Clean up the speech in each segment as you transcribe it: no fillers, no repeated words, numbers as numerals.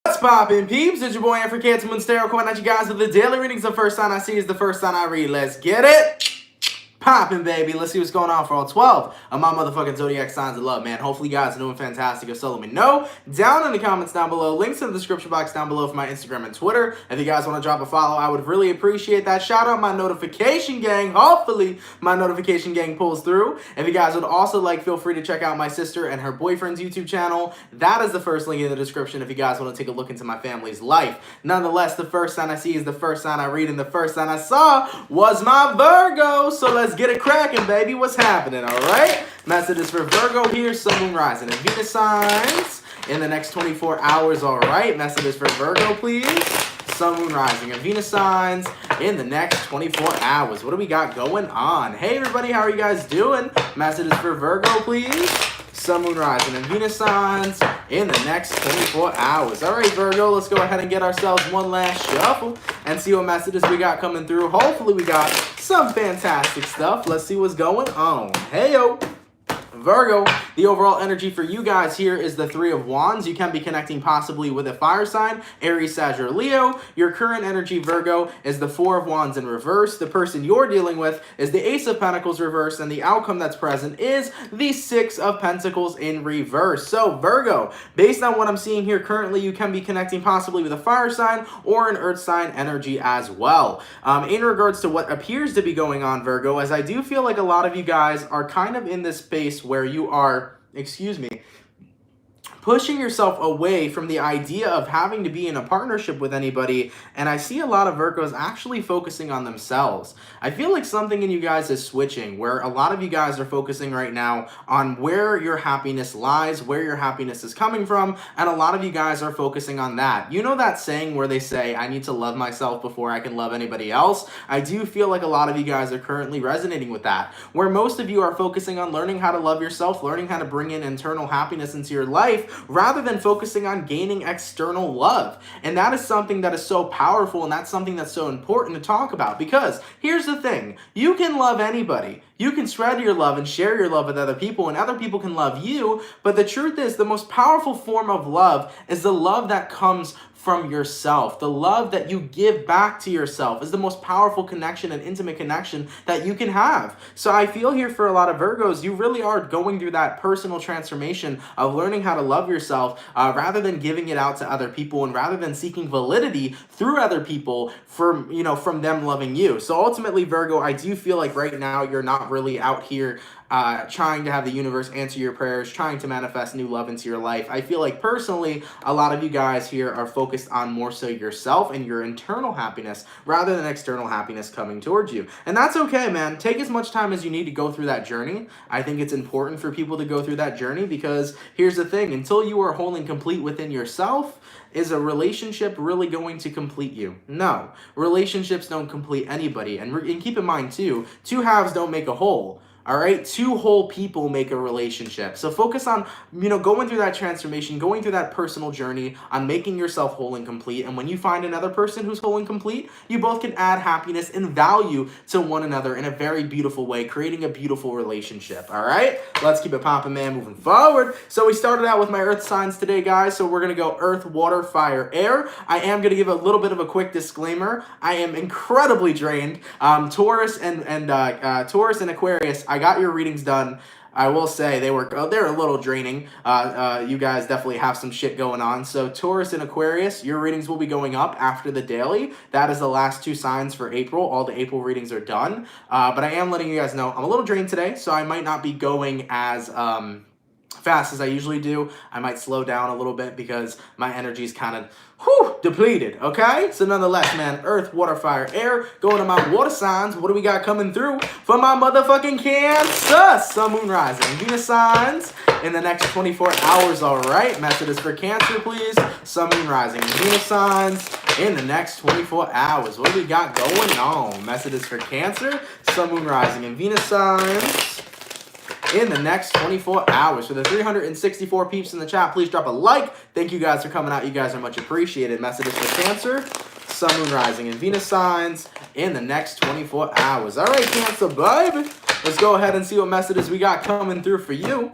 What's poppin', peeps? It's your boy for CancerMoonsTarot coming at you guys with the daily readings. The first sign I see is the first sign I read. Let's get it poppin', baby. Let's see what's going on for all 12 of my motherfucking zodiac signs of love, man. Hopefully you guys are doing fantastic. If so, let me know down in the comments down below. Links in the description box down below for my Instagram and Twitter. If you guys want to drop a follow, I would really appreciate that. Shout out my notification gang. Hopefully my notification gang pulls through. If you guys would also like, feel free to check out my sister and her boyfriend's YouTube channel. That is the first link in the description if you guys want to take a look into my family's life. Nonetheless, the first sign I see is the first sign I read, and the first sign I saw was my Virgo. So let's get it cracking, baby. What's happening? All right, messages for Virgo here. Sun, Moon, Rising, and Venus signs in the next 24 hours. All right, messages for Virgo, please. Sun, Moon, Rising, and Venus signs in the next 24 hours. What do we got going on? Hey, everybody, how are you guys doing? Messages for Virgo, please. Sun, Moon, Rising, and Venus signs in the next 24 hours. All right, Virgo, let's go ahead and get ourselves one last shuffle and see what messages we got coming through. Hopefully, we got some fantastic stuff. Let's see what's going on. Hey-yo. Virgo, the overall energy for you guys here is the Three of Wands. You can be connecting possibly with a fire sign, Aries, Sag, or Leo. Your current energy, Virgo, is the Four of Wands in reverse. The person you're dealing with is the Ace of Pentacles reverse, and the outcome that's present is the Six of Pentacles in reverse. So, Virgo, based on what I'm seeing here currently, you can be connecting possibly with a fire sign or an earth sign energy as well. In regards to what appears to be going on, Virgo, as I do feel like a lot of you guys are kind of in this space where you are, pushing yourself away from the idea of having to be in a partnership with anybody, and I see a lot of Virgos actually focusing on themselves. I feel like something in you guys is switching, where a lot of you guys are focusing right now on where your happiness lies, where your happiness is coming from, and a lot of you guys are focusing on that. You know that saying where they say, I need to love myself before I can love anybody else? I do feel like a lot of you guys are currently resonating with that, where most of you are focusing on learning how to love yourself, learning how to bring in internal happiness into your life, rather than focusing on gaining external love. And that is something that is so powerful, and that's something that's so important to talk about, because here's the thing. You can love anybody. You can spread your love and share your love with other people, and other people can love you, but the truth is the most powerful form of love is the love that comes from yourself. The love that you give back to yourself is the most powerful connection and intimate connection that you can have. So I feel here for a lot of Virgos, you really are going through that personal transformation of learning how to love yourself rather than giving it out to other people, and rather than seeking validity through other people from them loving you. So ultimately, Virgo, I do feel like right now you're not really out here trying to have the universe answer your prayers, trying to manifest new love into your life. I feel like personally, a lot of you guys here are focused on more so yourself and your internal happiness rather than external happiness coming towards you. And that's okay, man. Take as much time as you need to go through that journey. I think it's important for people to go through that journey, because here's the thing, until you are whole and complete within yourself, is a relationship really going to complete you? No. Relationships don't complete anybody. And keep in mind too, two halves don't make a whole. All right, two whole people make a relationship. So focus on, going through that transformation, going through that personal journey on making yourself whole and complete. And when you find another person who's whole and complete, you both can add happiness and value to one another in a very beautiful way, creating a beautiful relationship. All right, let's keep it popping, man, moving forward. So we started out with my earth signs today, guys. So we're going to go earth, water, fire, air. I am going to give a little bit of a quick disclaimer. I am incredibly drained. Taurus and Aquarius, I got your readings done. I will say they're a little draining. You guys definitely have some shit going on. So Taurus and Aquarius, your readings will be going up after the daily. That is the last two signs for April. All the April readings are done. But I am letting you guys know I'm a little drained today, so I might not be going as fast as I usually do. I might slow down a little bit because my energy is kind of depleted, okay? So nonetheless, man, earth, water, fire, air, going to my water signs. What do we got coming through for my motherfucking Cancer? Sun, Moon, Rising, Venus signs in the next 24 hours, all right? Messages for Cancer, please. Sun, Moon, Rising, Venus signs in the next 24 hours. What do we got going on? Messages for Cancer, Sun, Moon, Rising, and Venus signs in the next 24 hours. For the 364 peeps in the chat, please drop a like. Thank you guys for coming out. You guys are much appreciated. Messages for Cancer, Sun, Moon, Rising, and Venus signs in the next 24 hours. All right, Cancer, baby. Let's go ahead and see what messages we got coming through for you.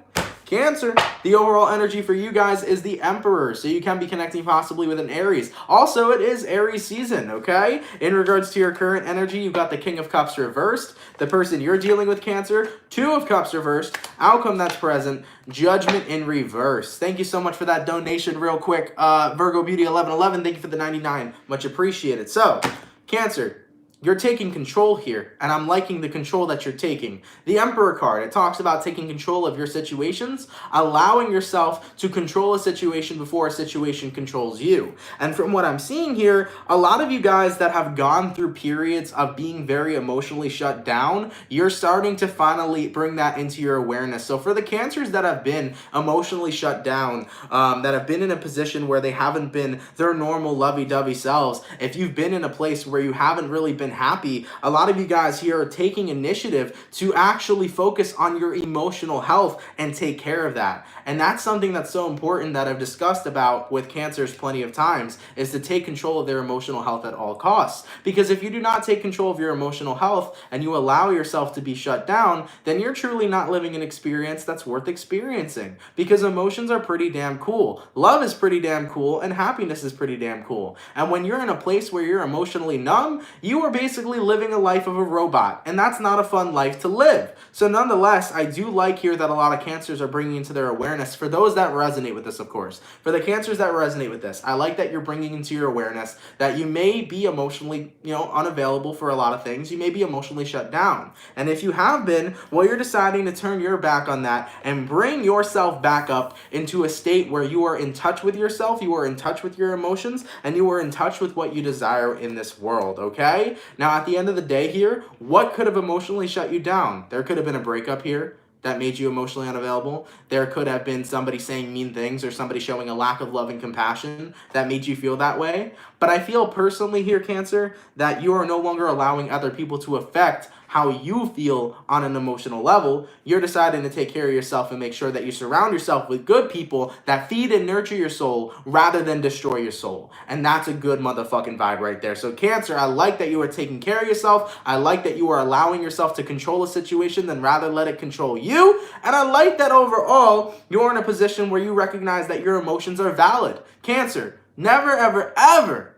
Cancer, the overall energy for you guys is the Emperor, so you can be connecting possibly with an Aries. Also, it is Aries season, okay? In regards to your current energy, you've got the King of Cups reversed, the person you're dealing with, Cancer, Two of Cups reversed, outcome that's present, Judgment in reverse. Thank you so much for that donation real quick. Virgo Beauty 1111, thank you for the 99. Much appreciated. So, Cancer, you're taking control here, and I'm liking the control that you're taking. The Emperor card, it talks about taking control of your situations, allowing yourself to control a situation before a situation controls you. And from what I'm seeing here, a lot of you guys that have gone through periods of being very emotionally shut down, you're starting to finally bring that into your awareness. So for the Cancers that have been emotionally shut down, that have been in a position where they haven't been their normal lovey-dovey selves, if you've been in a place where you haven't really been happy, a lot of you guys here are taking initiative to actually focus on your emotional health and take care of that. And that's something that's so important that I've discussed about with Cancers plenty of times, is to take control of their emotional health at all costs. Because if you do not take control of your emotional health and you allow yourself to be shut down, then you're truly not living an experience that's worth experiencing. Because emotions are pretty damn cool. Love is pretty damn cool, and happiness is pretty damn cool. And when you're in a place where you're emotionally numb, you are basically living a life of a robot, and that's not a fun life to live. So nonetheless, I do like here that a lot of Cancers are bringing into their awareness, for those that resonate with this, of course. For the Cancers that resonate with this, I like that you're bringing into your awareness that you may be emotionally, unavailable for a lot of things. You may be emotionally shut down. And if you have been, well, you're deciding to turn your back on that and bring yourself back up into a state where you are in touch with yourself, you are in touch with your emotions, and you are in touch with what you desire in this world, okay? Now, at the end of the day here, what could have emotionally shut you down? There could have been a breakup here that made you emotionally unavailable. There could have been somebody saying mean things or somebody showing a lack of love and compassion that made you feel that way. But I feel personally here, Cancer, that you are no longer allowing other people to affect how you feel on an emotional level. You're deciding to take care of yourself and make sure that you surround yourself with good people that feed and nurture your soul rather than destroy your soul. And that's a good motherfucking vibe right there. So Cancer, I like that you are taking care of yourself. I like that you are allowing yourself to control a situation than rather let it control you. And I like that overall, you're in a position where you recognize that your emotions are valid. Cancer, never, ever, ever,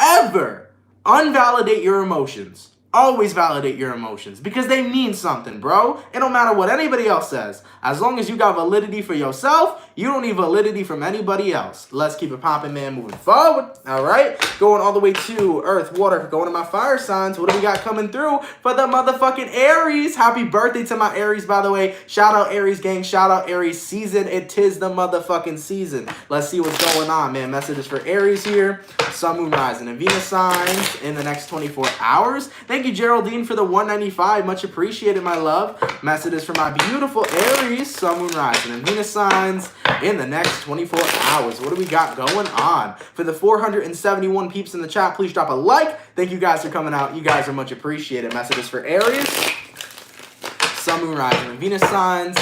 ever unvalidate your emotions. Always validate your emotions because they mean something, bro. It don't matter what anybody else says. As long as you got validity for yourself, you don't need validity from anybody else. Let's keep it popping, man, moving forward. All right, going all the way to Earth, Water, going to my fire signs. What do we got coming through for the motherfucking Aries? Happy birthday to my Aries, by the way. Shout out Aries gang, shout out Aries season. It is the motherfucking season. Let's see what's going on, man. Messages for Aries here. Sun, Moon, Rising, and Venus signs in the next 24 hours. Thank you, Geraldine, for the 195. Much appreciated, my love. Messages for my beautiful Aries, Sun, Moon, Rising, and Venus signs in the next 24 hours. What do we got going on? For the 471 peeps in the chat, please drop a like. Thank you guys for coming out. You guys are much appreciated. Messages for Aries, Sun, Moon, Rising, and Venus signs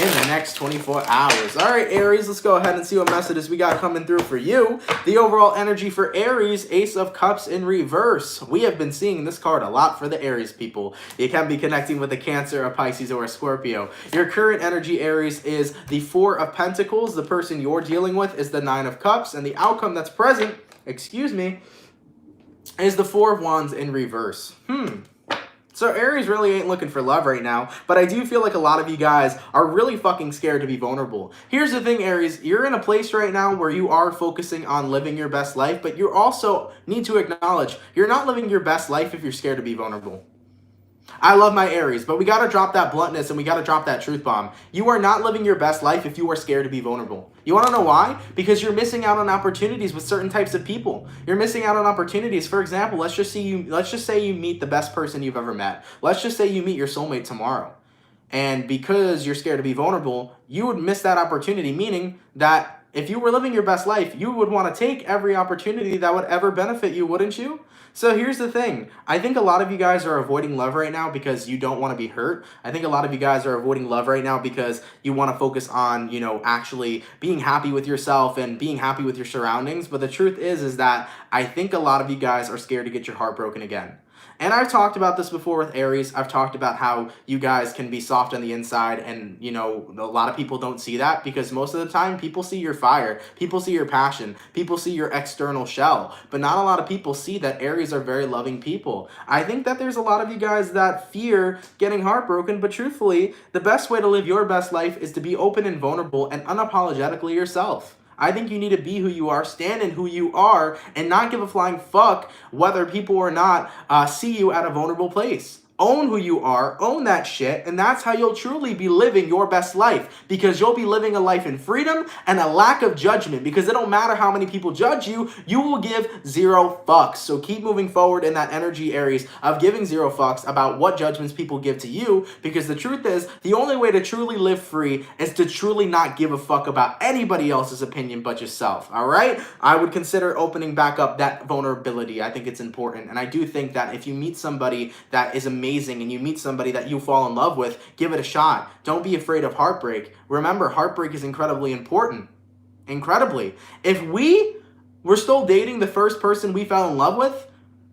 in the next 24 hours. All right, Aries, let's go ahead and see what messages we got coming through for you. The overall energy for Aries, Ace of Cups in reverse. We have been seeing this card a lot for the Aries people. You can be connecting with a Cancer, a Pisces, or a Scorpio. Your current energy, Aries, is the Four of Pentacles. The person you're dealing with is the Nine of Cups, and the outcome that's present, is the Four of Wands in reverse. So Aries really ain't looking for love right now, but I do feel like a lot of you guys are really fucking scared to be vulnerable. Here's the thing, Aries, you're in a place right now where you are focusing on living your best life, but you also need to acknowledge you're not living your best life if you're scared to be vulnerable. I love my Aries, but we got to drop that bluntness and we got to drop that truth bomb. You are not living your best life if you are scared to be vulnerable. You want to know why? Because you're missing out on opportunities with certain types of people. You're missing out on opportunities. For example, let's just say you meet the best person you've ever met. Let's just say you meet your soulmate tomorrow. And because you're scared to be vulnerable, you would miss that opportunity, meaning that if you were living your best life, you would want to take every opportunity that would ever benefit you, wouldn't you? So here's the thing. I think a lot of you guys are avoiding love right now because you don't want to be hurt. I think a lot of you guys are avoiding love right now because you want to focus on, actually being happy with yourself and being happy with your surroundings. But the truth is that I think a lot of you guys are scared to get your heart broken again. And I've talked about this before with Aries. I've talked about how you guys can be soft on the inside, and you know, a lot of people don't see that because most of the time people see your fire, people see your passion, people see your external shell, but not a lot of people see that Aries are very loving people. I think that there's a lot of you guys that fear getting heartbroken, but truthfully, the best way to live your best life is to be open and vulnerable and unapologetically yourself. I think you need to be who you are, stand in who you are, and not give a flying fuck whether people or not see you at a vulnerable place. Own who you are, own that shit, and that's how you'll truly be living your best life, because you'll be living a life in freedom and a lack of judgment, because it don't matter how many people judge you, you will give zero fucks. So keep moving forward in that energy, Aries, of giving zero fucks about what judgments people give to you, because the truth is, the only way to truly live free is to truly not give a fuck about anybody else's opinion but yourself, all right? I would consider opening back up that vulnerability. I think it's important, and I do think that if you meet somebody that is amazing and you meet somebody that you fall in love with, give it a shot. Don't be afraid of heartbreak. Remember, heartbreak is incredibly important. Incredibly. If we were still dating the first person we fell in love with,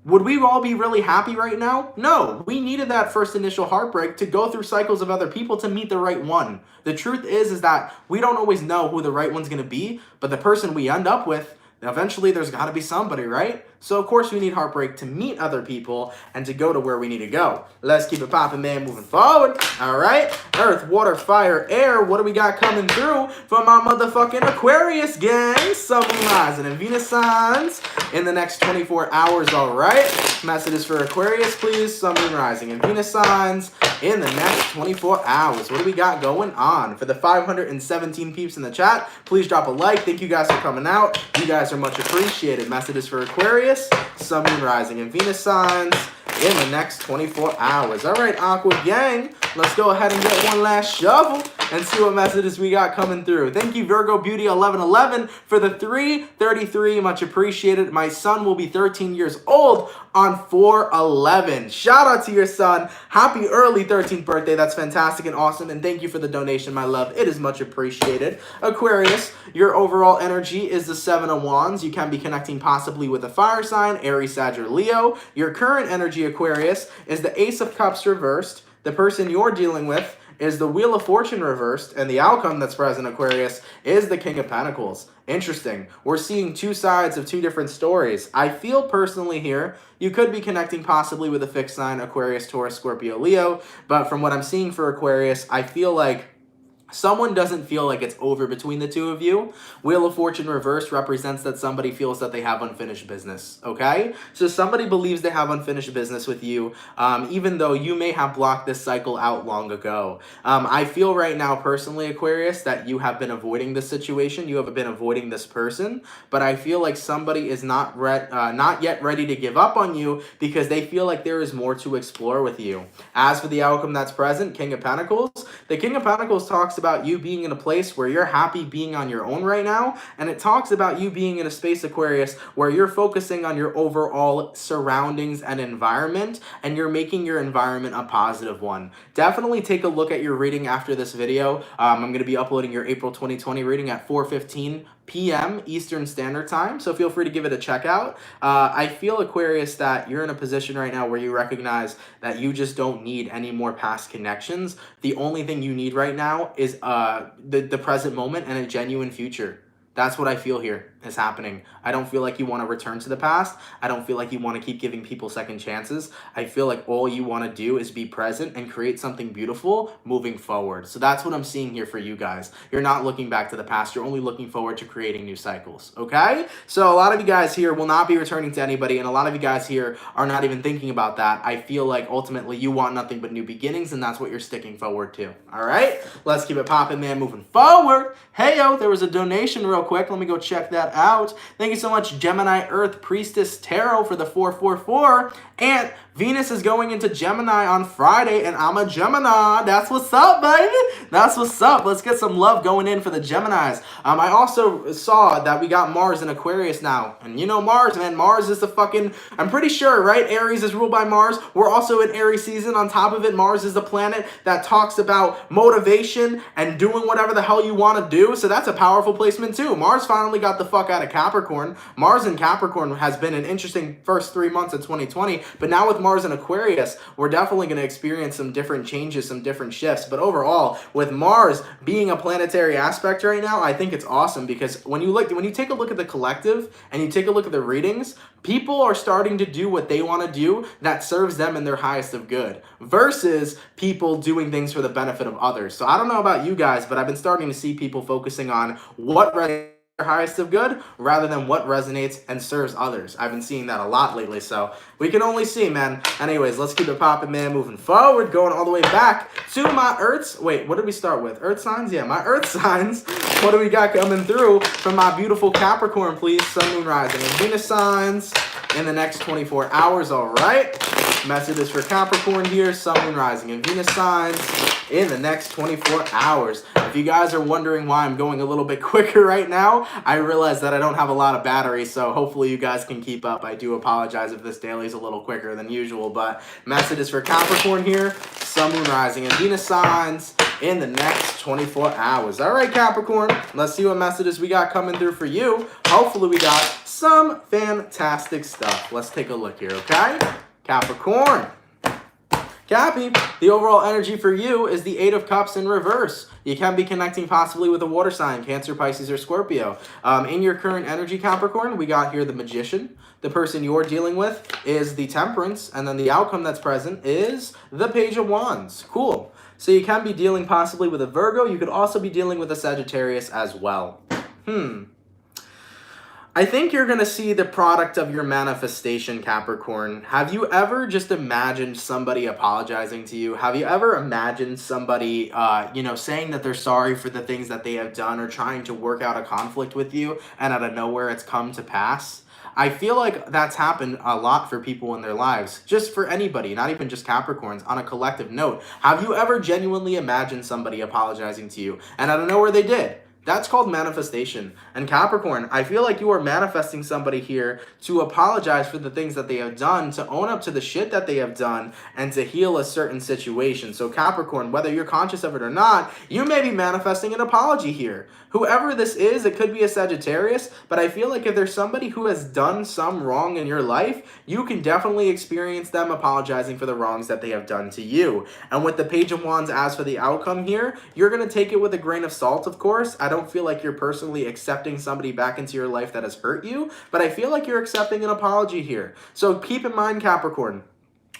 would we all be really happy right now? No. We needed that first initial heartbreak to go through cycles of other people to meet the right one. The truth is that we don't always know who the right one's going to be, but the person we end up with, eventually there's got to be somebody, right? So of course we need heartbreak to meet other people and to go to where we need to go. Let's keep it popping, man, moving forward. All right, Earth, water, fire, air. What do we got coming through for my motherfucking Aquarius gang? Sun, Moon, rising, and Venus signs in the next 24 hours. All right, messages for Aquarius, please. Sun, Moon, rising, and Venus signs in the next 24 hours. What do we got going on? For the 517 peeps in the chat, please drop a like. Thank you guys for coming out. You guys are much appreciated. Messages for Aquarius, Sun, Moon, rising, and Venus signs in the next 24 hours. All right, Aqua gang, let's go ahead and get one last shuffle and see what messages we got coming through. Thank you, Virgo Beauty 1111, for the 333. Much appreciated. My son will be 13 years old on 4/11. Shout out to your son. Happy early 13th birthday. That's fantastic and awesome. And thank you for the donation, my love. It is much appreciated. Aquarius, your overall energy is the 7 of Wands. You can be connecting possibly with a fire sign, Aries, Sag, or Leo. Your current energy, Aquarius, is the Ace of Cups reversed. The person you're dealing with is the Wheel of Fortune reversed, and the outcome that's present, Aquarius, is the King of Pentacles. Interesting. We're seeing two sides of two different stories. I feel personally here, you could be connecting possibly with a fixed sign, Aquarius, Taurus, Scorpio, Leo, but from what I'm seeing for Aquarius, I feel like someone doesn't feel like it's over between the two of you. Wheel of Fortune reversed represents that somebody feels that they have unfinished business, okay? So somebody believes they have unfinished business with you, even though you may have blocked this cycle out long ago. I feel right now, personally, Aquarius, that you have been avoiding this situation. You have been avoiding this person, but I feel like somebody is not yet ready to give up on you because they feel like there is more to explore with you. As for the outcome that's present, King of Pentacles, the King of Pentacles talks about you being in a place where you're happy being on your own right now, and it talks about you being in a space, Aquarius, where you're focusing on your overall surroundings and environment, and you're making your environment a positive one. Definitely take a look at your reading after this video. I'm going to be uploading your April 2020 reading at 4:15 p.m. Eastern Standard Time, so feel free to give it a check out. I feel, Aquarius, that you're in a position right now where you recognize that you just don't need any more past connections. The only thing you need right now is the present moment and a genuine future. That's what I feel here is happening. I don't feel like you want to return to the past. I don't feel like you want to keep giving people second chances. I feel like all you want to do is be present and create something beautiful moving forward. So that's what I'm seeing here for you guys. You're not looking back to the past. You're only looking forward to creating new cycles, okay? So a lot of you guys here will not be returning to anybody, and a lot of you guys here are not even thinking about that. I feel like ultimately you want nothing but new beginnings, and that's what you're sticking forward to, all right? Let's keep it popping, man, moving forward. Hey, yo, there was a donation real quick. Let me go check that out. Thank you so much, Gemini Earth Priestess Tarot, for the 444. And Venus is going into Gemini on Friday, and I'm a Gemini. That's what's up, baby. That's what's up. Let's get some love going in for the Geminis. I also saw that we got Mars in Aquarius now. And you know Mars, man. Mars is the fucking, I'm pretty sure, right? Aries is ruled by Mars. We're also in Aries season. On top of it, Mars is the planet that talks about motivation and doing whatever the hell you want to do. So that's a powerful placement too. Mars finally got the fuck out of Capricorn. Mars in Capricorn has been an interesting first 3 months of 2020. But now with Mars Mars in Aquarius, we're definitely going to experience some different changes, some different shifts. But overall, with Mars being a planetary aspect right now, I think it's awesome because when you take a look at the collective and you take a look at the readings, people are starting to do what they want to do that serves them in their highest of good versus people doing things for the benefit of others. So I don't know about you guys, but I've been starting to see people focusing on what resonates their highest of good rather than what resonates and serves others. I've been seeing that a lot lately, so we can only see, man. Anyways, let's keep it popping, man. Moving forward, going all the way back to my Earths. Wait, what did we start with? Earth signs? Yeah, my Earth signs. What do we got coming through from my beautiful Capricorn, please? Sun, Moon, Rising, and Venus signs in the next 24 hours, all right? Messages for Capricorn here, Sun, Moon, Rising, and Venus signs in the next 24 hours. If you guys are wondering why I'm going a little bit quicker right now, I realize that I don't have a lot of battery, so hopefully you guys can keep up. I do apologize if this daily is a little quicker than usual, but messages for Capricorn here, Sun, Moon, Rising, and Venus signs in the next 24 hours. All right, Capricorn, let's see what messages we got coming through for you. Hopefully we got some fantastic stuff. Let's take a look here, okay? Capricorn. Cappy, the overall energy for you is the Eight of Cups in reverse. You can be connecting possibly with a water sign, Cancer, Pisces, or Scorpio. In your current energy, Capricorn, we got here the Magician. The person you're dealing with is the Temperance, and then the outcome that's present is the Page of Wands. Cool. So you can be dealing possibly with a Virgo. You could also be dealing with a Sagittarius as well. I think you're going to see the product of your manifestation, Capricorn. Have you ever just imagined somebody apologizing to you? Have you ever imagined somebody, saying that they're sorry for the things that they have done or trying to work out a conflict with you and out of nowhere it's come to pass? I feel like that's happened a lot for people in their lives, just for anybody, not even just Capricorns, on a collective note. Have you ever genuinely imagined somebody apologizing to you and out of nowhere they did? That's called manifestation. And Capricorn, I feel like you are manifesting somebody here to apologize for the things that they have done, to own up to the shit that they have done, and to heal a certain situation. So Capricorn, whether you're conscious of it or not, you may be manifesting an apology here. Whoever this is, it could be a Sagittarius, but I feel like if there's somebody who has done some wrong in your life, you can definitely experience them apologizing for the wrongs that they have done to you. And with the Page of Wands as for the outcome here, you're going to take it with a grain of salt, of course. I don't feel like you're personally accepting somebody back into your life that has hurt you, but I feel like you're accepting an apology here. So keep in mind, Capricorn,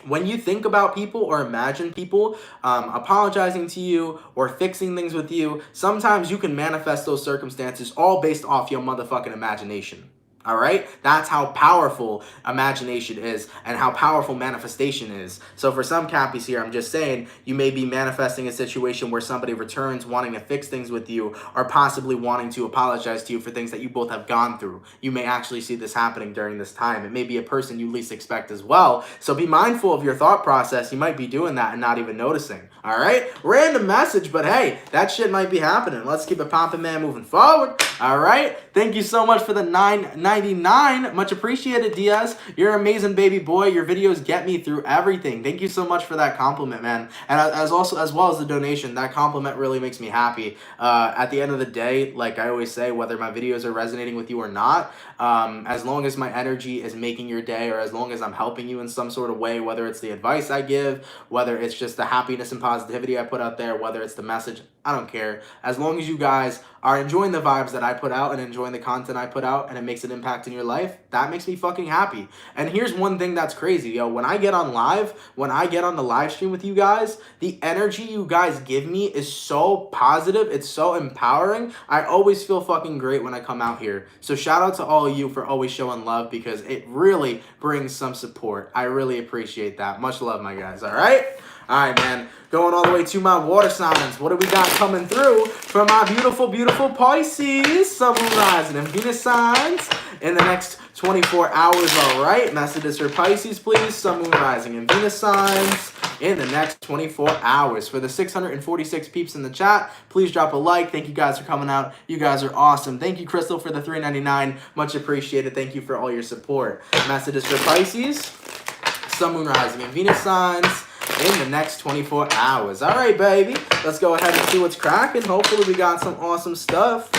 when you think about people or imagine people apologizing to you or fixing things with you, sometimes you can manifest those circumstances all based off your motherfucking imagination. All right? That's how powerful imagination is and how powerful manifestation is. So for some Cappies here, I'm just saying, you may be manifesting a situation where somebody returns wanting to fix things with you or possibly wanting to apologize to you for things that you both have gone through. You may actually see this happening during this time. It may be a person you least expect as well. So be mindful of your thought process. You might be doing that and not even noticing. All right? Random message, but hey, that shit might be happening. Let's keep it popping, man, moving forward. All right? Thank you so much for the $9.99. Much appreciated, Diaz. You're an amazing baby boy. Your videos get me through everything. Thank you so much for that compliment, man. And as well as the donation, that compliment really makes me happy. At the end of the day, like I always say, whether my videos are resonating with you or not, as long as my energy is making your day or as long as I'm helping you in some sort of way, whether it's the advice I give, whether it's just the happiness and positivity I put out there, whether it's the message, I don't care. As long as you guys are enjoying the vibes that I put out and enjoying the content I put out and it makes an impact in your life, that makes me fucking happy. And here's one thing that's crazy, yo. When I get on live, when I get on the live stream with you guys, the energy you guys give me is so positive. It's so empowering. I always feel fucking great when I come out here. So shout out to all of you for always showing love because it really brings some support. I really appreciate that. Much love, my guys. All right? All right, man. Going all the way to my water signs. What do we got coming through from my beautiful, beautiful Pisces, Sun, Moon, Rising, and Venus signs in the next 24 hours, all right? Messages for Pisces, please. Sun, Moon, Rising, and Venus signs in the next 24 hours. For the 646 peeps in the chat, please drop a like. Thank you guys for coming out. You guys are awesome. Thank you, Crystal, for the $3.99. Much appreciated. Thank you for all your support. Messages for Pisces, Sun, Moon, Rising, and Venus signs in the next 24 hours. All right, baby. Let's go ahead and see what's cracking. Hopefully we got some awesome stuff.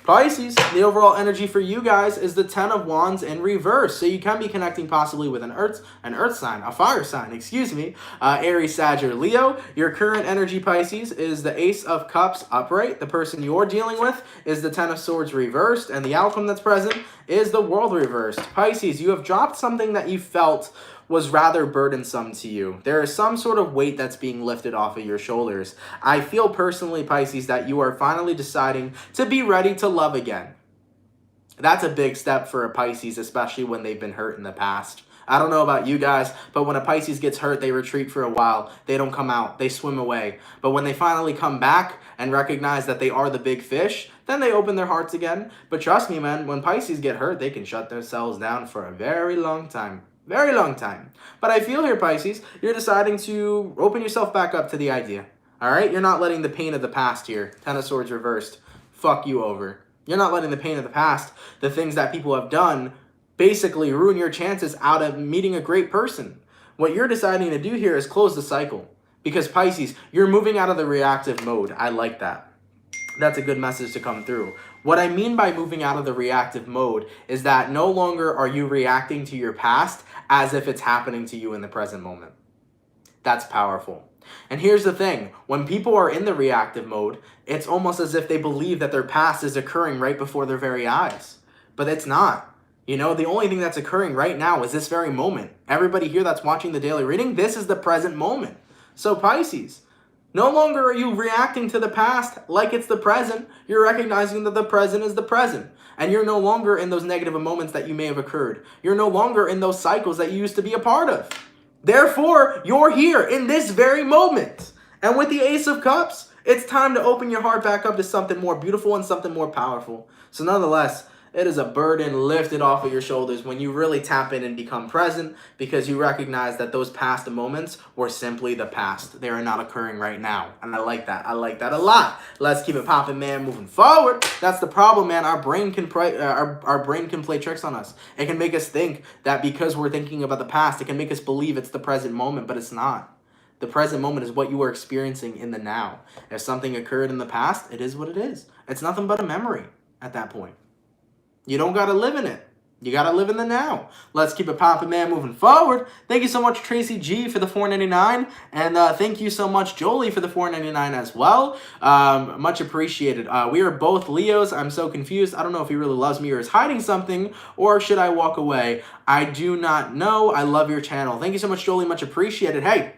Pisces, the overall energy for you guys is the 10 of Wands in reverse. So you can be connecting possibly with an earth sign, a fire sign, excuse me, Aries, Sag, or Leo. Your current energy, Pisces, is the Ace of Cups upright. The person you're dealing with is the 10 of Swords reversed. And the outcome that's present is the World reversed. Pisces, you have dropped something that you felt was rather burdensome to you. There is some sort of weight that's being lifted off of your shoulders. I feel personally, Pisces, that you are finally deciding to be ready to love again. That's a big step for a Pisces, especially when they've been hurt in the past. I don't know about you guys, but when a Pisces gets hurt, they retreat for a while. They don't come out. They swim away. But when they finally come back and recognize that they are the big fish, then they open their hearts again. But trust me, man, when Pisces get hurt, they can shut themselves down for a very long time. Very long time. But I feel here, Pisces, you're deciding to open yourself back up to the idea. All right? You're not letting the pain of the past here, 10 of Swords reversed, fuck you over. You're not letting the pain of the past, the things that people have done, basically ruin your chances out of meeting a great person. What you're deciding to do here is close the cycle. Because, Pisces, you're moving out of the reactive mode. I like that. That's a good message to come through. What I mean by moving out of the reactive mode is that no longer are you reacting to your past as if it's happening to you in the present moment. That's powerful. And here's the thing. When people are in the reactive mode, it's almost as if they believe that their past is occurring right before their very eyes. But it's not. You know, the only thing that's occurring right now is this very moment. Everybody here that's watching the daily reading, this is the present moment. So Pisces, no longer are you reacting to the past like it's the present. You're recognizing that the present is the present. And you're no longer in those negative moments that you may have occurred. You're no longer in those cycles that you used to be a part of. Therefore, you're here in this very moment. And with the Ace of Cups, it's time to open your heart back up to something more beautiful and something more powerful. So nonetheless, it is a burden lifted off of your shoulders when you really tap in and become present, because you recognize that those past moments were simply the past. They are not occurring right now. And I like that. I like that a lot. Let's keep it popping, man, moving forward. That's the problem, man. Our brain can play tricks on us. It can make us think that because we're thinking about the past, it can make us believe it's the present moment, but it's not. The present moment is what you are experiencing in the now. If something occurred in the past, it is what it is. It's nothing but a memory at that point. You don't got to live in it. You got to live in the now. Let's keep it popping, man, moving forward. Thank you so much, Tracy G, for the $4.99. And thank you so much, Jolie, for the $4.99 as well. Much appreciated. We are both Leos. I'm so confused. I don't know if he really loves me or is hiding something, or should I walk away? I do not know. I love your channel. Thank you so much, Jolie. Much appreciated. Hey,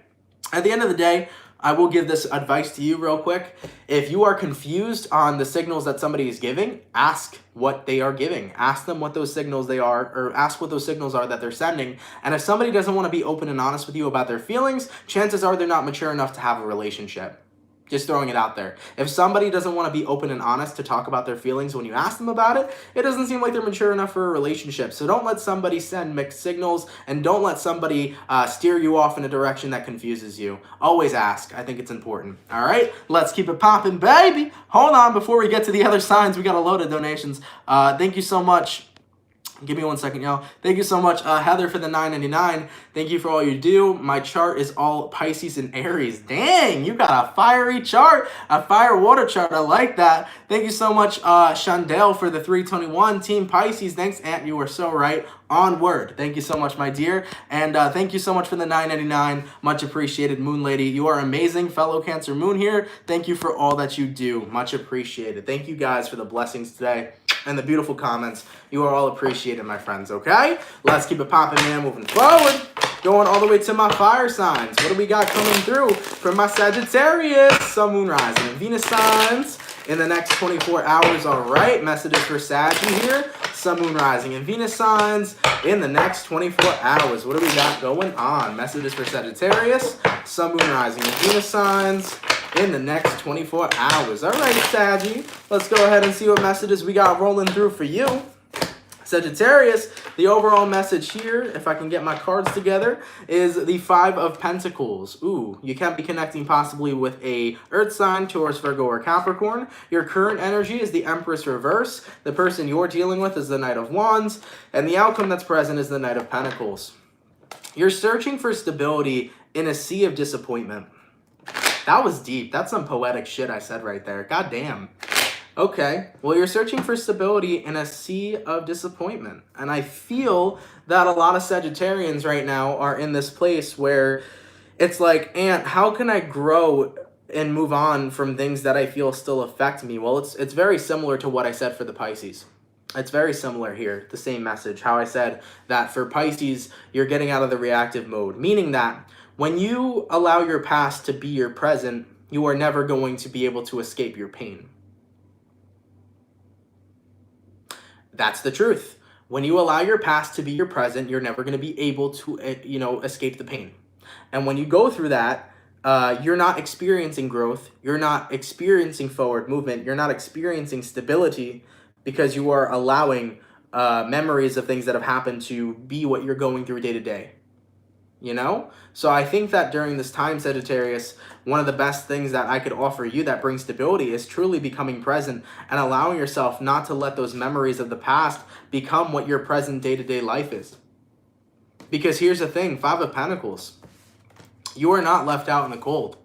at the end of the day, I will give this advice to you real quick. If you are confused on the signals that somebody is giving, ask what they are giving. Ask them what those signals they are, or ask what those signals are that they're sending. And if somebody doesn't want to be open and honest with you about their feelings, chances are they're not mature enough to have a relationship. Just throwing it out there. If somebody doesn't want to be open and honest to talk about their feelings when you ask them about it, it doesn't seem like they're mature enough for a relationship. So don't let somebody send mixed signals, and don't let somebody steer you off in a direction that confuses you. Always ask. I think it's important. All right? Let's keep it popping, baby. Hold on. Before we get to the other signs, we got a load of donations. Thank you so much. Give me 1 second, y'all. Thank you so much, Heather, for the $9.99. Thank you for all you do. My chart is all Pisces and Aries. Dang, you got a fiery chart, a fire water chart. I like that. Thank you so much, Chandel, for the $3.21. Team Pisces, thanks, Aunt. You were so right. Onward. Thank you so much, my dear. And thank you so much for the $9.99. Much appreciated, Moon Lady. You are amazing, fellow Cancer Moon here. Thank you for all that you do. Much appreciated. Thank you guys for the blessings today and the beautiful comments. You are all appreciated, my friends, okay? Let's keep it popping, man, moving forward. Going all the way to my fire signs. What do we got coming through from my Sagittarius, Sun, Moon, Rising, and Venus signs in the next 24 hours? All right, messages for Saggy here. Sun, Moon, Rising, and Venus signs in the next 24 hours. What do we got going on? Messages for Sagittarius, Sun, Moon, Rising, and Venus signs in the next 24 hours. All right, Saggy, let's go ahead and see what messages we got rolling through for you. Sagittarius, the overall message here, if I can get my cards together, is the 5 of Pentacles. Ooh, you can be connecting possibly with a Earth sign, Taurus, Virgo, or Capricorn. Your current energy is the Empress reverse. The person you're dealing with is the Knight of Wands. And the outcome that's present is the Knight of Pentacles. You're searching for stability in a sea of disappointment. That was deep. That's some poetic shit I said right there. God damn. Okay, well, you're searching for stability in a sea of disappointment. And I feel that a lot of Sagittarians right now are in this place where it's like, Aunt, how can I grow and move on from things that I feel still affect me? Well, it's very similar to what I said for the Pisces. It's very similar here, the same message. How I said that for Pisces, you're getting out of the reactive mode, meaning that when you allow your past to be your present, you are never going to be able to escape your pain. That's the truth. When you allow your past to be your present, you're never going to be able to, escape the pain. And when you go through that, you're not experiencing growth. You're not experiencing forward movement. You're not experiencing stability because you are allowing memories of things that have happened to be what you're going through day to day. You know? So I think that during this time, Sagittarius, one of the best things that I could offer you that brings stability is truly becoming present and allowing yourself not to let those memories of the past become what your present day-to-day life is. Because here's the thing, 5 of Pentacles. You are not left out in the cold.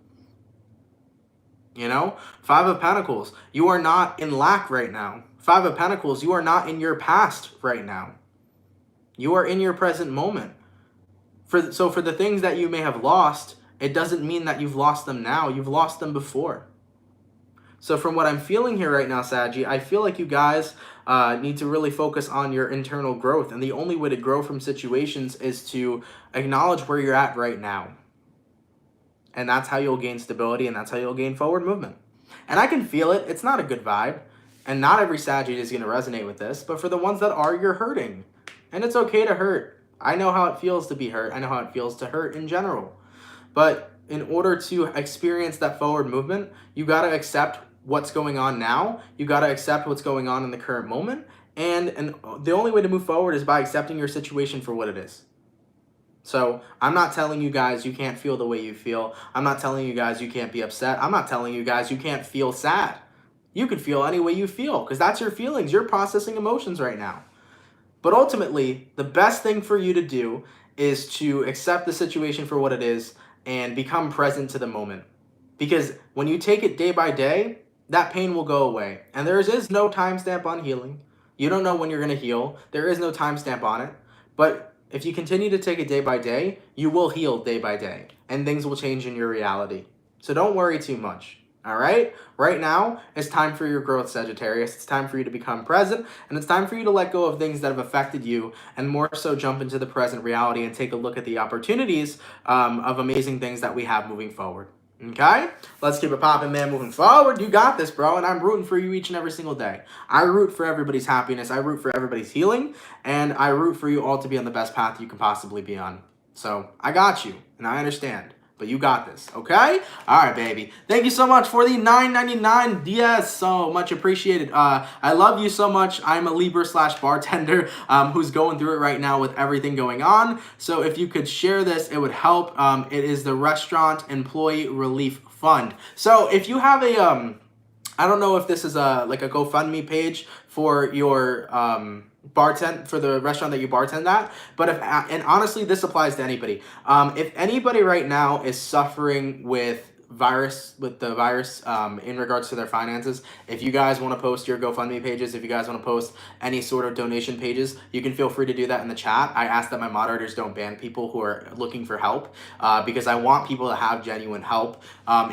You know? 5 of Pentacles. You are not in lack right now. 5 of Pentacles. You are not in your past right now. You are in your present moment. So for the things that you may have lost, it doesn't mean that you've lost them now. You've lost them before. So from what I'm feeling here right now, Saggy, I feel like you guys need to really focus on your internal growth. And the only way to grow from situations is to acknowledge where you're at right now. And that's how you'll gain stability, and that's how you'll gain forward movement. And I can feel it. It's not a good vibe. And not every Saggy is going to resonate with this. But for the ones that are, you're hurting. And it's okay to hurt. I know how it feels to be hurt. I know how it feels to hurt in general. But in order to experience that forward movement, you got to accept what's going on now. You got to accept what's going on in the current moment. And the only way to move forward is by accepting your situation for what it is. So I'm not telling you guys you can't feel the way you feel. I'm not telling you guys you can't be upset. I'm not telling you guys you can't feel sad. You could feel any way you feel because that's your feelings. You're processing emotions right now. But ultimately, the best thing for you to do is to accept the situation for what it is and become present to the moment. Because when you take it day by day, that pain will go away. And there is no timestamp on healing. You don't know when you're going to heal. There is no timestamp on it. But if you continue to take it day by day, you will heal day by day. And things will change in your reality. So don't worry too much. All right? Right now, it's time for your growth, Sagittarius. It's time for you to become present, and it's time for you to let go of things that have affected you and more so jump into the present reality and take a look at the opportunities of amazing things that we have moving forward. Okay? Let's keep it popping, man, moving forward. You got this, bro, and I'm rooting for you each and every single day. I root for everybody's happiness. I root for everybody's healing, and I root for you all to be on the best path you can possibly be on. So I got you, and I understand. But you got this, okay? All right, baby. Thank you so much for the $9.99 DS. So much appreciated. I love you so much. I'm a Libra/bartender who's going through it right now with everything going on. So if you could share this, it would help. It is the Restaurant Employee Relief Fund. So if you have a, I don't know if this is like a GoFundMe page for your for the restaurant that you bartend at, but and honestly, this applies to anybody. If anybody right now is suffering with the virus in regards to their finances, if you guys want to post your GoFundMe pages, if you guys want to post any sort of donation pages, you can feel free to do that in the chat. I ask that my moderators don't ban people who are looking for help because I want people to have genuine help.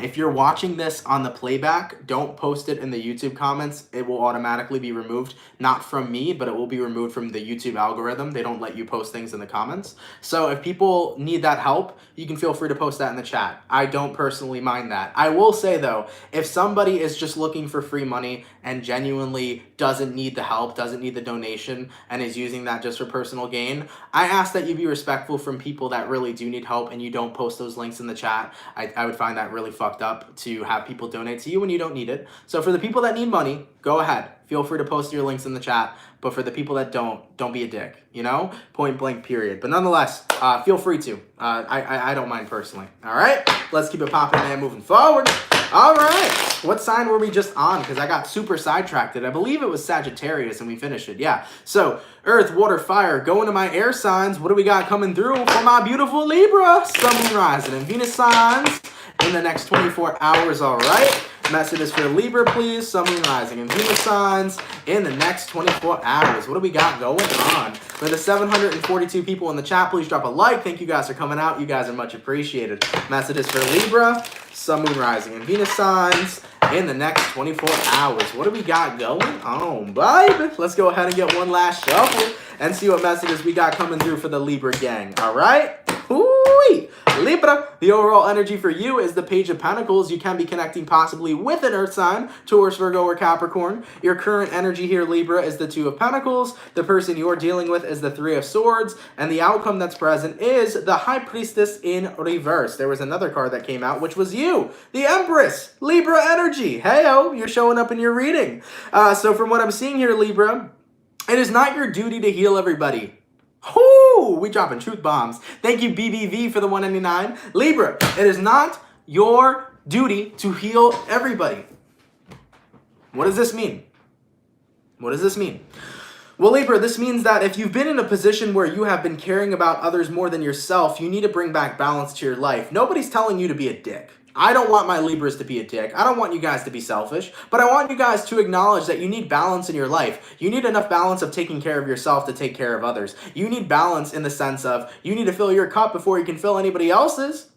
If you're watching this on the playback, don't post it in the YouTube comments. It will automatically be removed, not from me, but it will be removed from the YouTube algorithm. They don't let you post things in the comments. So if people need that help, you can feel free to post that in the chat. I don't personally mind that. I will say though, if somebody is just looking for free money and genuinely doesn't need the help, doesn't need the donation, and is using that just for personal gain, I ask that you be respectful from people that really do need help and you don't post those links in the chat. I would find that really fucked up to have people donate to you when you don't need it. So for the people that need money, go ahead. Feel free to post your links in the chat. But for the people that don't be a dick, you know? Point blank, period. But nonetheless, feel free to. I don't mind personally. All right? Let's keep it popping, man, moving forward. All right. What sign were we just on? Because I got super sidetracked. I believe it was Sagittarius, and we finished it. Yeah. So, Earth, Water, Fire. Going to my air signs. What do we got coming through for my beautiful Libra, Sun, Moon, Rising, and Venus signs in the next 24 hours, all right? Messages for Libra, please. Sun, Moon, Rising, and Venus signs in the next 24 hours. What do we got going on? For the 742 people in the chat, please drop a like. Thank you guys for coming out. You guys are much appreciated. Messages for Libra, Sun, Moon, Rising, and Venus signs in the next 24 hours. What do we got going on, baby? Let's go ahead and get one last shuffle and see what messages we got coming through for the Libra gang. All right? Ooh-wee. Libra, the overall energy for you is the Page of Pentacles. You can be connecting possibly with an Earth sign, Taurus, Virgo, or Capricorn. Your current energy here, Libra, is the Two of Pentacles. The person you're dealing with is the Three of Swords. And the outcome that's present is the High Priestess in reverse. There was another card that came out, which was you, the Empress, Libra energy. Hey-o, you're showing up in your reading. So from what I'm seeing here, Libra, it is not your duty to heal everybody. Whoo! We dropping truth bombs. Thank you, BBV, for the 199. Libra, it is not your duty to heal everybody. What does this mean? What does this mean? Well, Libra, this means that if you've been in a position where you have been caring about others more than yourself, you need to bring back balance to your life. Nobody's telling you to be a dick. I don't want my Libras to be a dick. I don't want you guys to be selfish, but I want you guys to acknowledge that you need balance in your life. You need enough balance of taking care of yourself to take care of others. You need balance in the sense of you need to fill your cup before you can fill anybody else's.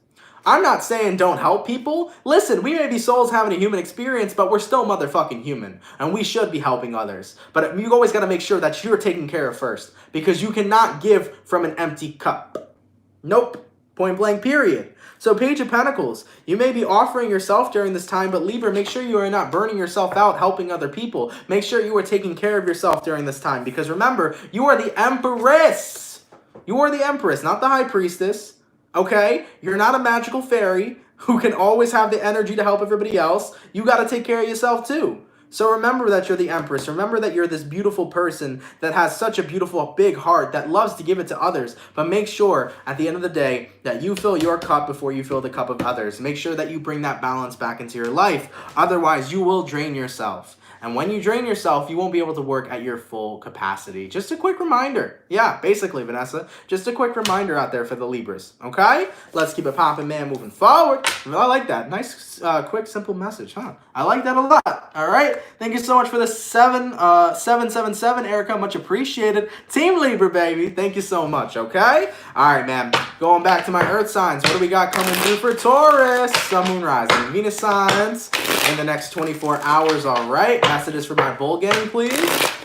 I'm not saying don't help people. Listen, we may be souls having a human experience, but we're still motherfucking human, and we should be helping others. But you always got to make sure that you're taken care of first, because you cannot give from an empty cup. Nope. Point blank, period. So Page of Pentacles, you may be offering yourself during this time, but Libra, make sure you are not burning yourself out helping other people. Make sure you are taking care of yourself during this time, because remember, you are the Empress. You are the Empress, not the High Priestess. Okay? You're not a magical fairy who can always have the energy to help everybody else. You got to take care of yourself too. So remember that you're the Empress. Remember that you're this beautiful person that has such a beautiful, big heart that loves to give it to others. But make sure, at the end of the day, that you fill your cup before you fill the cup of others. Make sure that you bring that balance back into your life. Otherwise, you will drain yourself. And when you drain yourself, you won't be able to work at your full capacity. Just a quick reminder. Yeah, basically, Vanessa. Just a quick reminder out there for the Libras. Okay? Let's keep it popping, man, moving forward. I like that. Nice, quick, simple message, huh? I like that a lot. All right? Thank you so much for the 777, Erica. Much appreciated. Team Libra, baby. Thank you so much, okay? All right, man. Going back to my Earth signs. What do we got coming through for Taurus? Sun, Moon, Rising, and Venus signs in the next 24 hours, all right? Messages for my bull gang, please.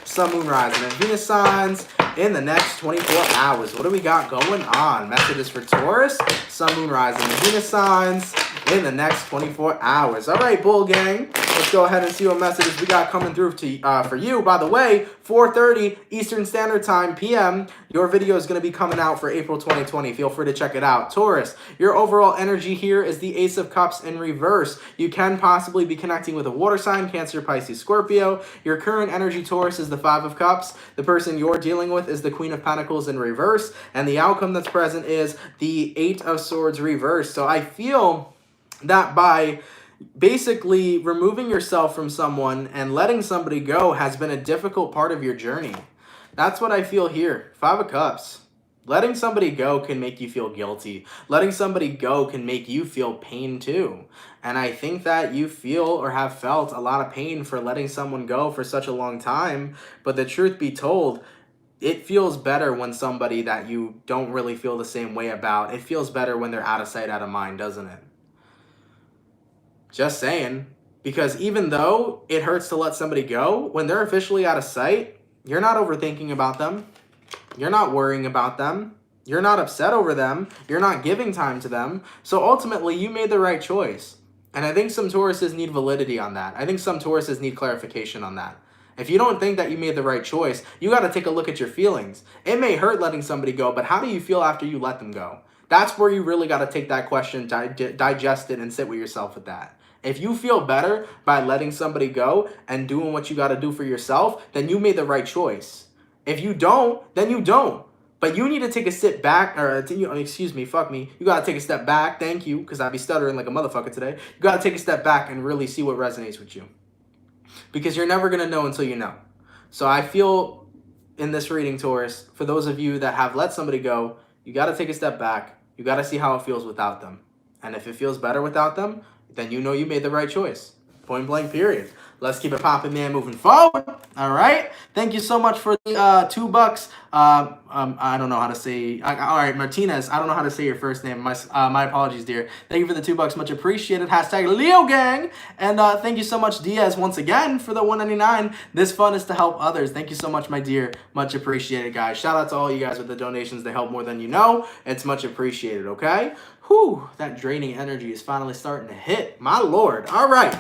Sun, Moon, Rising, and Venus signs in the next 24 hours. What do we got going on? Messages for Taurus, Sun, Moon, Rising, and Venus signs in the next 24 hours. All right, bull gang. Let's go ahead and see what messages we got coming through to for you. By the way, 4:30 Eastern Standard Time PM. Your video is going to be coming out for April 2020. Feel free to check it out. Taurus, your overall energy here is the Ace of Cups in reverse. You can possibly be connecting with a water sign, Cancer, Pisces, Scorpio. Your current energy, Taurus, is the Five of Cups. The person you're dealing with is the Queen of Pentacles in reverse. And the outcome that's present is the Eight of Swords reverse. So I feel that by basically removing yourself from someone and letting somebody go has been a difficult part of your journey. That's what I feel here. Five of Cups. Letting somebody go can make you feel guilty. Letting somebody go can make you feel pain too. And I think that you feel or have felt a lot of pain for letting someone go for such a long time. But the truth be told, it feels better when somebody that you don't really feel the same way about, it feels better when they're out of sight, out of mind, doesn't it? Just saying. Because even though it hurts to let somebody go, when they're officially out of sight, you're not overthinking about them. You're not worrying about them. You're not upset over them. You're not giving time to them. So ultimately, you made the right choice. And I think some Tauruses need validity on that. I think some Tauruses need clarification on that. If you don't think that you made the right choice, you got to take a look at your feelings. It may hurt letting somebody go, but how do you feel after you let them go? That's where you really got to take that question, digest it, and sit with yourself with that. If you feel better by letting somebody go and doing what you got to do for yourself, then you made the right choice. If you don't, then you don't. But you need to take a step back, or excuse me, fuck me. You got to take a step back, thank you, because I be stuttering like a motherfucker today. You got to take a step back and really see what resonates with you. Because you're never going to know until you know. So I feel in this reading, Taurus, for those of you that have let somebody go, you got to take a step back. You got to see how it feels without them. And if it feels better without them, then you know you made the right choice. Point blank, period. Let's keep it popping, man, moving forward. All right. Thank you so much for the $2. I don't know how to say. All right, Martinez. I don't know how to say your first name. My apologies, dear. Thank you for the $2. Much appreciated. Hashtag Leo Gang. And thank you so much, Diaz, once again for the $1.99. This fun is to help others. Thank you so much, my dear. Much appreciated, guys. Shout out to all you guys with the donations. They help more than you know. It's much appreciated. Okay. Whew. That draining energy is finally starting to hit. My lord. All right.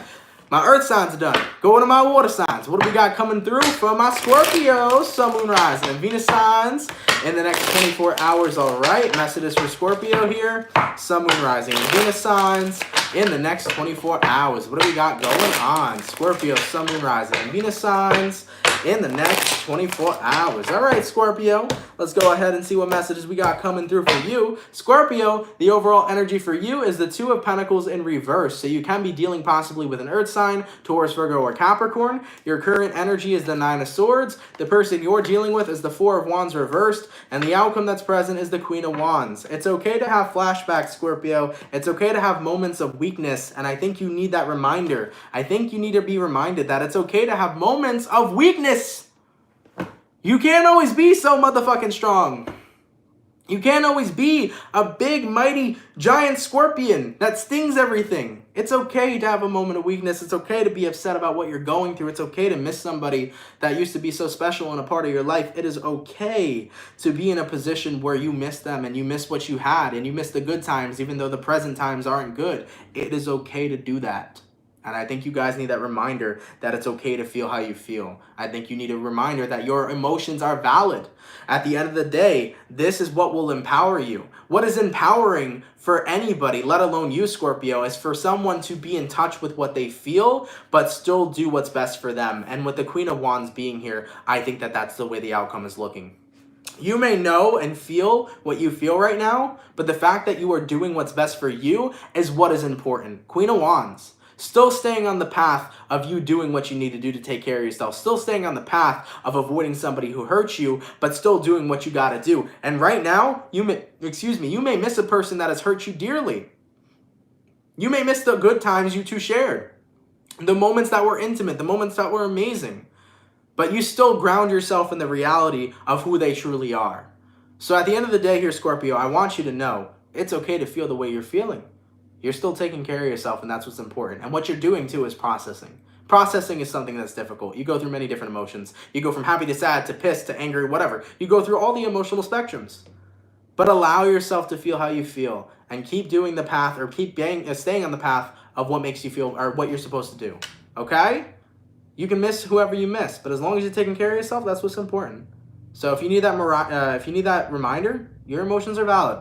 My earth signs are done. Going to my water signs. What do we got coming through for my Scorpio, Sun, Moon, Rising, and Venus signs in the next 24 hours? All right. Messages for Scorpio here. Sun, Moon, Rising, and Venus signs in the next 24 hours. What do we got going on? Scorpio, Sun, Moon, Rising, and Venus signs in the next 24 hours. All right, Scorpio. Let's go ahead and see what messages we got coming through for you. Scorpio, the overall energy for you is the Two of Pentacles in reverse. So you can be dealing possibly with an earth sign, Taurus, Virgo, or Capricorn. Your current energy is the Nine of Swords. The person you're dealing with is the Four of Wands reversed. And the outcome that's present is the Queen of Wands. It's okay to have flashbacks, Scorpio. It's okay to have moments of weakness. And I think you need that reminder. I think you need to be reminded that it's okay to have moments of weakness. You can't always be so motherfucking strong. You can't always be a big, mighty, giant scorpion that stings everything. It's okay to have a moment of weakness. It's okay to be upset about what you're going through. It's okay to miss somebody that used to be so special and a part of your life. It is okay to be in a position where you miss them and you miss what you had and you miss the good times, even though the present times aren't good. It is okay to do that. And I think you guys need that reminder that it's okay to feel how you feel. I think you need a reminder that your emotions are valid. At the end of the day, this is what will empower you. What is empowering for anybody, let alone you, Scorpio, is for someone to be in touch with what they feel, but still do what's best for them. And with the Queen of Wands being here, I think that that's the way the outcome is looking. You may know and feel what you feel right now, but the fact that you are doing what's best for you is what is important. Queen of Wands. Still staying on the path of you doing what you need to do to take care of yourself. Still staying on the path of avoiding somebody who hurts you, but still doing what you got to do. And right now, you may miss a person that has hurt you dearly. You may miss the good times you two shared. The moments that were intimate, the moments that were amazing. But you still ground yourself in the reality of who they truly are. So at the end of the day here, Scorpio, I want you to know it's okay to feel the way you're feeling. You're still taking care of yourself, and that's what's important. And what you're doing, too, is processing. Processing is something that's difficult. You go through many different emotions. You go from happy to sad to pissed to angry, whatever. You go through all the emotional spectrums. But allow yourself to feel how you feel and keep doing the path or keep staying on the path of what makes you feel or what you're supposed to do. Okay? You can miss whoever you miss, but as long as you're taking care of yourself, that's what's important. So if you need that reminder, your emotions are valid.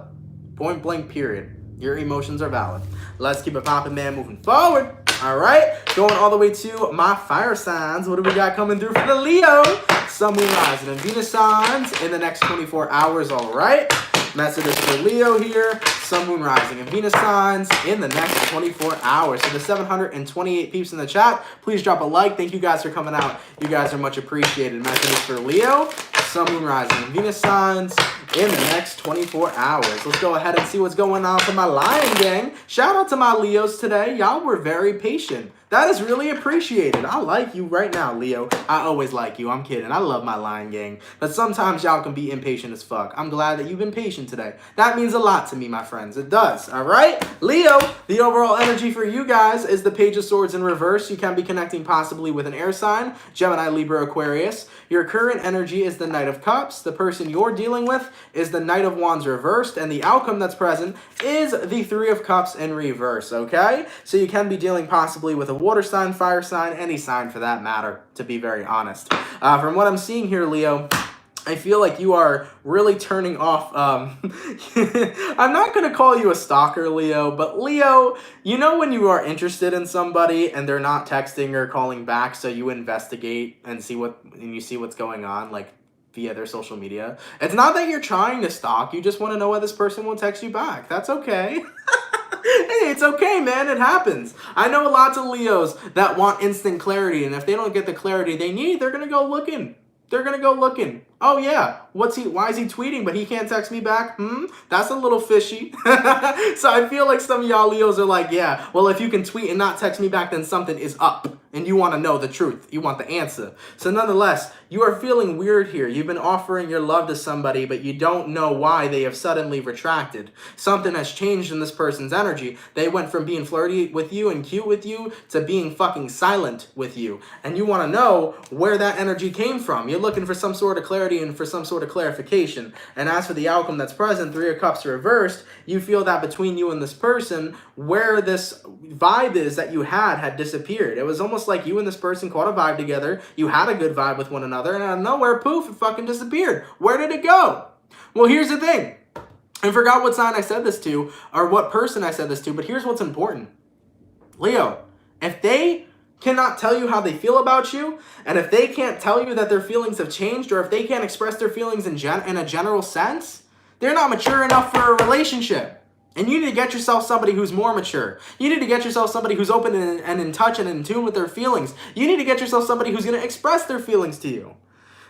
Point blank, period. Your emotions are valid. Let's keep it popping, man, moving forward. All right, going all the way to my fire signs. What do we got coming through for the Leo? Sun, Moon, Rising, and Venus signs in the next 24 hours, all right? Messages for Leo here. Sun, Moon, Rising, and Venus signs in the next 24 hours. So the 728 peeps in the chat, please drop a like. Thank you guys for coming out. You guys are much appreciated. Messages for Leo. Sun, Moon, Rising, and Venus signs in the next 24 hours. Let's go ahead and see what's going on for my Lion Gang. Shout out to my Leos today. Y'all were very patient. That is really appreciated. I like you right now, Leo. I always like you. I'm kidding. I love my Lion Gang. But sometimes y'all can be impatient as fuck. I'm glad that you've been patient today. That means a lot to me, my friends. It does. All right? Leo, the overall energy for you guys is the Page of Swords in reverse. You can be connecting possibly with an air sign, Gemini, Libra, Aquarius. Your current energy is the Knight of Cups. The person you're dealing with is the Knight of Wands reversed. And the outcome that's present is the Three of Cups in reverse. Okay? So you can be dealing possibly with a water sign, fire sign, any sign for that matter, to be very honest. From what I'm seeing here, Leo, I feel like you are really turning off, I'm not going to call you a stalker, Leo, but Leo, you know when you are interested in somebody and they're not texting or calling back, so you investigate and you see what's going on, like, via their social media. It's not that you're trying to stalk, you just want to know why this person won't text you back. That's okay. Hey, it's okay, man. It happens. I know lots of Leos that want instant clarity, and if they don't get the clarity they need, they're going to go looking. They're going to go looking. Oh yeah, why is he tweeting but he can't text me back? That's a little fishy. So I feel like some of y'all Leos are like, yeah, well, if you can tweet and not text me back, then something is up. And you want to know the truth. You want the answer. So nonetheless, you are feeling weird here. You've been offering your love to somebody, but you don't know why they have suddenly retracted. Something has changed in this person's energy. They went from being flirty with you and cute with you to being fucking silent with you. And you want to know where that energy came from. You're looking for some sort of clarity and for some sort of clarification. And as for the outcome that's present, Three of Cups reversed, you feel that between you and this person, where this vibe is that you had disappeared. It was almost like you and this person caught a vibe together. You had a good vibe with one another, and out of nowhere, poof, it fucking disappeared. Where did it go? Well, here's the thing. I forgot what sign I said this to, or what person I said this to, but here's what's important. Leo, if they cannot tell you how they feel about you, and if they can't tell you that their feelings have changed, or if they can't express their feelings in a general sense, they're not mature enough for a relationship. And you need to get yourself somebody who's more mature. You need to get yourself somebody who's open and in touch and in tune with their feelings. You need to get yourself somebody who's going to express their feelings to you.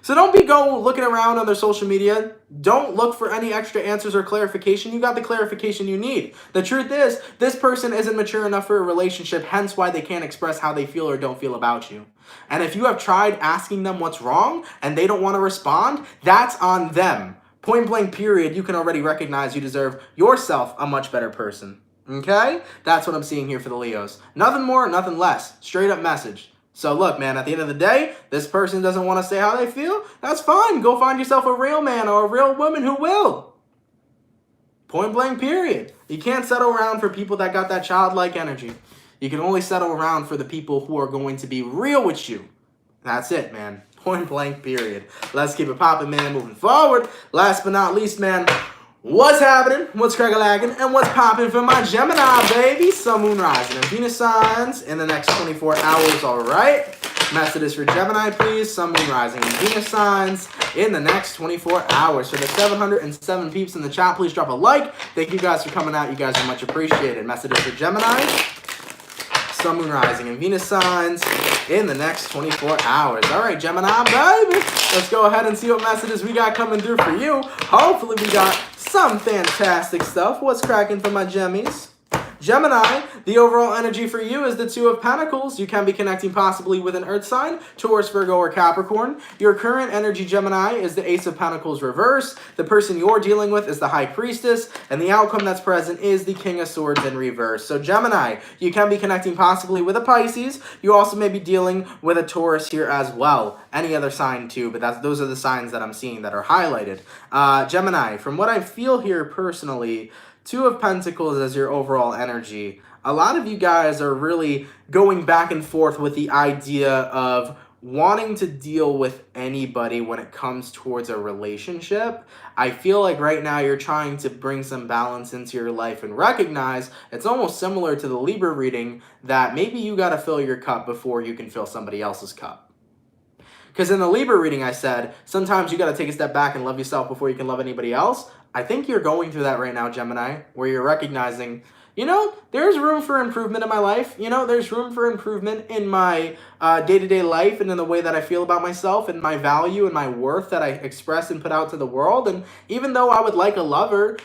So don't be looking around on their social media. Don't look for any extra answers or clarification. You got the clarification you need. The truth is, this person isn't mature enough for a relationship, hence why they can't express how they feel or don't feel about you. And if you have tried asking them what's wrong and they don't want to respond, that's on them. Point blank period, you can already recognize you deserve yourself a much better person. Okay? That's what I'm seeing here for the Leos. Nothing more, nothing less. Straight up message. So look, man, at the end of the day, this person doesn't want to say how they feel. That's fine. Go find yourself a real man or a real woman who will. Point blank period. You can't settle around for people that got that childlike energy. You can only settle around for the people who are going to be real with you. That's it, man. Point blank period. Let's keep it popping, man, moving forward. Last but not least, man, what's happening? What's crack-a-lacking? And what's popping for my Gemini, baby? Sun, Moon, Rising, and Venus signs in the next 24 hours, all right? Messages for Gemini, please. Sun, Moon, Rising, and Venus signs in the next 24 hours. For the 707 peeps in the chat, please drop a like. Thank you guys for coming out. You guys are much appreciated. Messages for Gemini, Sun, Moon, Rising, and Venus signs in the next 24 hours. All right, Gemini, baby. Let's go ahead and see what messages we got coming through for you. Hopefully we got some fantastic stuff. What's cracking for my Gemmies? Gemini, the overall energy for you is the Two of Pentacles. You can be connecting possibly with an Earth sign, Taurus, Virgo, or Capricorn. Your current energy, Gemini, is the Ace of Pentacles reverse. The person you're dealing with is the High Priestess, and the outcome that's present is the King of Swords in reverse. So Gemini, you can be connecting possibly with a Pisces. You also may be dealing with a Taurus here as well. Any other sign too, but those are the signs that I'm seeing that are highlighted. Gemini, from what I feel here personally, Two of Pentacles as your overall energy. A lot of you guys are really going back and forth with the idea of wanting to deal with anybody when it comes towards a relationship. I feel like right now you're trying to bring some balance into your life and recognize it's almost similar to the Libra reading that maybe you got to fill your cup before you can fill somebody else's cup. Because in the Libra reading I said, sometimes you got to take a step back and love yourself before you can love anybody else. I think you're going through that right now, Gemini, where you're recognizing, you know, there's room for improvement in my life. You know, there's room for improvement in my day-to-day life and in the way that I feel about myself and my value and my worth that I express and put out to the world. And even though I would like a lover,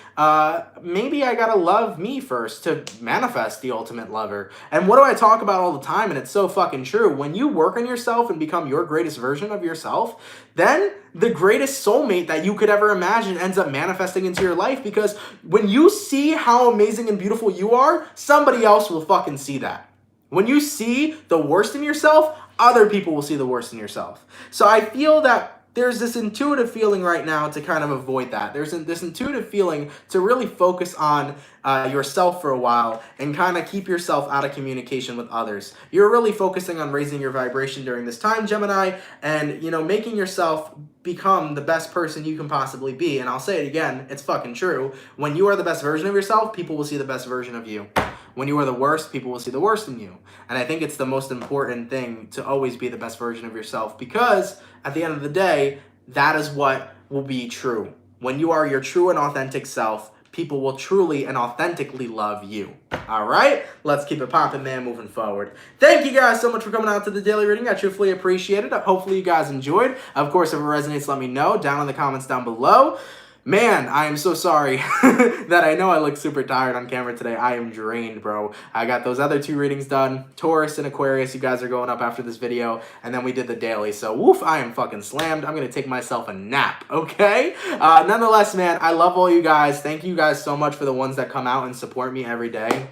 maybe I gotta love me first to manifest the ultimate lover. And what do I talk about all the time? And it's so fucking true. When you work on yourself and become your greatest version of yourself, then the greatest soulmate that you could ever imagine ends up manifesting into your life, because when you see how amazing and beautiful you are, somebody else will fucking see that. When you see the worst in yourself, other people will see the worst in yourself. So I feel that there's this intuitive feeling right now to kind of avoid that. There's this intuitive feeling to really focus on yourself for a while and kind of keep yourself out of communication with others. You're really focusing on raising your vibration during this time, Gemini, and, you know, making yourself become the best person you can possibly be. And I'll say it again, it's fucking true. When you are the best version of yourself, people will see the best version of you. When you are the worst, people will see the worst in you. And I think it's the most important thing to always be the best version of yourself, because at the end of the day, that is what will be true. When you are your true and authentic self, people will truly and authentically love you. All right? Let's keep it popping, man, moving forward. Thank you guys so much for coming out to the daily reading. I truthfully appreciate it. Hopefully you guys enjoyed. Of course, if it resonates, let me know down in the comments down below. Man, I am so sorry that I know I look super tired on camera today. I am drained, bro. I got those other 2 readings done. Taurus and Aquarius, you guys are going up after this video. And then we did the daily. So, woof, I am fucking slammed. I'm going to take myself a nap, okay? Nonetheless, man, I love all you guys. Thank you guys so much for the ones that come out and support me every day.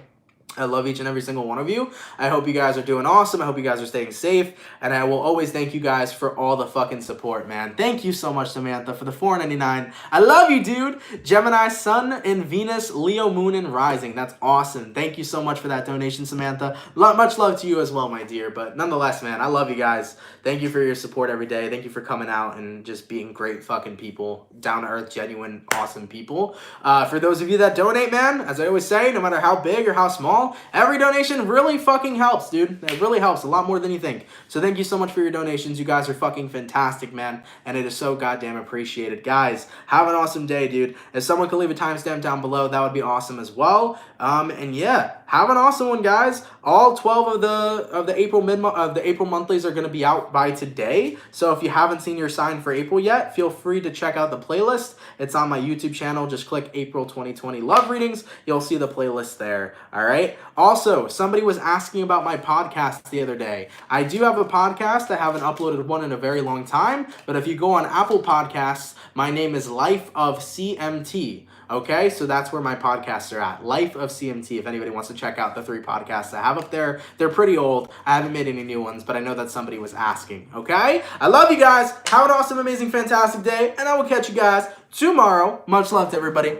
I love each and every single one of you. I hope you guys are doing awesome. I hope you guys are staying safe. And I will always thank you guys for all the fucking support, man. Thank you so much, Samantha, for the $4.99. I love you, dude. Gemini, Sun and Venus, Leo, Moon, and Rising. That's awesome. Thank you so much for that donation, Samantha. Much love to you as well, my dear. But nonetheless, man, I love you guys. Thank you for your support every day. Thank you for coming out and just being great fucking people. Down-to-earth, genuine, awesome people. For those of you that donate, man, as I always say, no matter how big or how small, every donation really fucking helps, dude. It really helps a lot more than you think. So thank you so much for your donations. You guys are fucking fantastic, man. And it is so goddamn appreciated. Guys, have an awesome day, dude. If someone could leave a timestamp down below, that would be awesome as well. And yeah, have an awesome one, guys. All 12 of the April monthlies are going to be out by today. So if you haven't seen your sign for April yet, feel free to check out the playlist. It's on my YouTube channel. Just click April 2020 Love Readings. You'll see the playlist there. All right. Also, somebody was asking about my podcast the other day. I do have a podcast. I haven't uploaded one in a very long time. But if you go on Apple Podcasts, my name is Life of CMT. Okay, so that's where my podcasts are at. Life of CMT, if anybody wants to check out the 3 podcasts I have up there. They're pretty old. I haven't made any new ones, but I know that somebody was asking, okay? I love you guys. Have an awesome, amazing, fantastic day, and I will catch you guys tomorrow. Much love to everybody.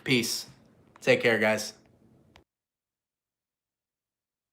Peace. Take care, guys.